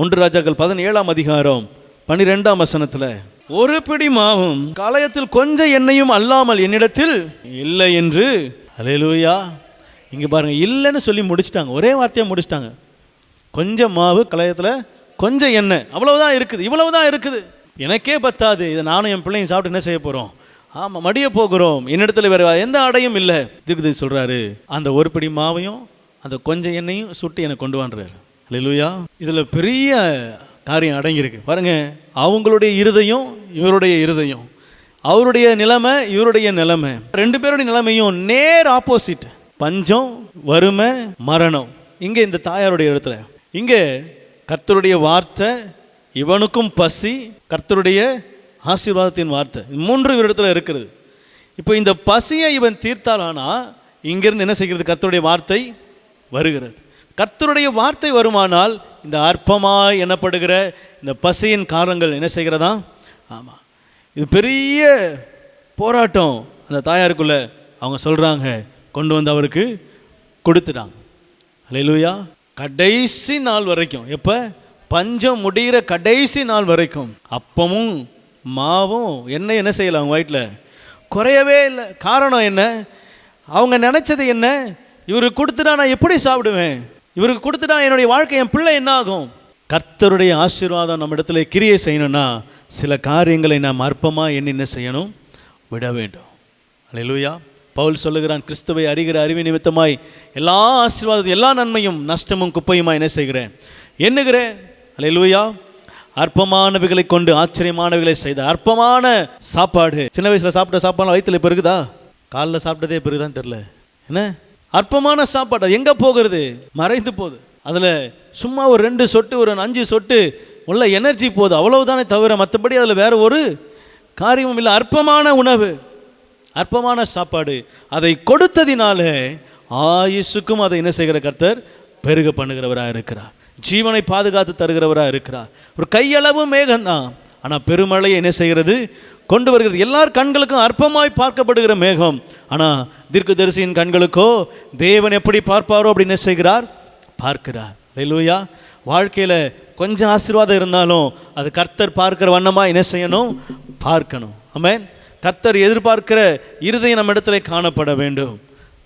1 ராஜாக்கள் 17ஆம் அதிகாரம் 12ஆம் வசனத்தில், ஒரு பிடி மாவும் கலயத்தில் கொஞ்சம் எண்ணெயும் அல்லாமல் என்னிடத்தில் இல்லை என்று. அல்லேலூயா. இங்கே பாருங்கள், இல்லைன்னு சொல்லி முடிச்சிட்டாங்க, ஒரே வார்த்தையாக முடிச்சிட்டாங்க. கொஞ்சம் மாவு கலயத்தில் கொஞ்சம் எண்ணெய், அவ்வளவுதான் இருக்குது, இவ்வளவுதான் இருக்குது, எனக்கே பத்தாது, இதை நானும் என் பிள்ளையும் சாப்பிட்டு என்ன செய்ய போகிறோம்? ஆமாம், மடிய போகிறோம், என்னிடத்துல வேறு எந்த ஆடையும் இல்லை. தீர்க்கதரிசி சொல்கிறாரு, அந்த ஒரு பிடி மாவையும் அந்த கொஞ்சம் எண்ணெயும் சுட்டு எனக்கு கொண்டு வான்றாரு. அல்லேலூயா. இதில் பெரிய காரியம் அடங்கியிருக்கு பாருங்க. அவங்களுடைய இருதயம், இவருடைய இருதயம், அவருடைய நிலைமை, இவருடைய நிலைமை, ரெண்டு பேருடைய நிலைமையும் நேர் ஆப்போசிட். பஞ்சம், வறுமை, மரணம். இங்கே இந்த தாயாருடைய இடத்துல, இங்கே கர்த்தருடைய வார்த்தை, இவனுக்கும் பசி, கர்த்தருடைய ஆசீர்வாதத்தின் வார்த்தை, மூன்று இடத்துல இருக்கிறது. இப்போ இந்த பசியை இவன் தீர்த்தாலானா இங்கிருந்து என்ன செய்கிறது? கர்த்தருடைய வார்த்தை வருகிறது. கர்த்தருடைய வார்த்தை வருமானால் இந்த அற்பமாய் எண்ணப்படுகிற இந்த பசியின் காரணங்கள் என்ன செய்கிறதா? ஆமாம், இது பெரிய போராட்டம் அந்த தாயாருக்குள்ள. அவங்க சொல்கிறாங்க, கொண்டு வந்து அவருக்கு கொடுத்துட்டாங்க. அல்லேலூயா. கடைசி நாள் வரைக்கும், எப்போ பஞ்சம் முடிகிற கடைசி நாள் வரைக்கும் அப்பமும் மாவும் எண்ணெய் என்ன செய்யலை, அவங்க வயிற்றில் குறையவே இல்லை. காரணம் என்ன? அவங்க நினச்சது என்ன? இவருக்கு கொடுத்துட்டா நான் எப்படி சாப்பிடுவேன்? இவருக்கு கொடுத்துட்டா என்னுடைய வாழ்க்கை, என் பிள்ளை என்ன ஆகும்? கர்த்தருடைய ஆசீர்வாதம் நம்ம இடத்துல கிரியை செய்யணும்னா சில காரியங்களை நாம் அற்பமாக என்ன செய்யணும்? விட வேண்டும். அல்லேலூயா. பவுல் சொல்லுகிறான், கிறிஸ்துவை அறிகிற அறிவு நிமித்தமாய் எல்லா ஆசீர்வாதம், எல்லா நன்மையும் நஷ்டமும் குப்பையுமா என்ன செய்கிறேன், எண்ணுகிறேன். அல்லேலூயா. அற்பமானவைகளை கொண்டு ஆச்சரியமானவைகளை செய்த அற்பமான சாப்பாடு. சின்ன வயசில் சாப்பிட்ட சாப்பாடு வயிற்றுல இப்போ இருக்குதா? காலைல சாப்பிட்டதே பெருகுதான் தெரில. என்ன அற்பமான சாப்பாடு, அது எங்கே போகிறது? மறைந்து போகுது. அதில் சும்மா ஒரு 2 சொட்டு, ஒரு 5 சொட்டு உள்ள எனர்ஜி போகுது, அவ்வளவுதானே தவிர மற்றபடி அதில் வேறு ஒரு காரியமும் இல்லை. அற்பமான உணவு, அற்பமான சாப்பாடு. அதை கொடுத்ததினால ஆயுசுக்கும் அதை என்ன செய்கிற கர்த்தர் பெருக பண்ணுகிறவராக இருக்கிறார். ஜீவனை பாதுகாத்து தருகிறவராக இருக்கிறார். ஒரு கையளவு மேகம்தான், ஆனால் பெருமழையை என்ன செய்கிறது? கொண்டு வருகிறது. எல்லார் கண்களுக்கும் அற்பமாய் பார்க்கப்படுகிற மேகம், ஆனால் தீர்க்கதரிசியின் கண்களுக்கோ தேவன் எப்படி பார்ப்பாரோ அப்படி என்ன செய்கிறார்? பார்க்கிறார். அல்லேலூயா. வாழ்க்கையில் கொஞ்சம் ஆசீர்வாதம் இருந்தாலும் அது கர்த்தர் பார்க்கிற வண்ணமாக என்ன செய்யணும்? பார்க்கணும். ஆமென். கர்த்தர் எதிர்பார்க்கிற இருதயம் நம்ம இடத்துல காணப்பட வேண்டும்.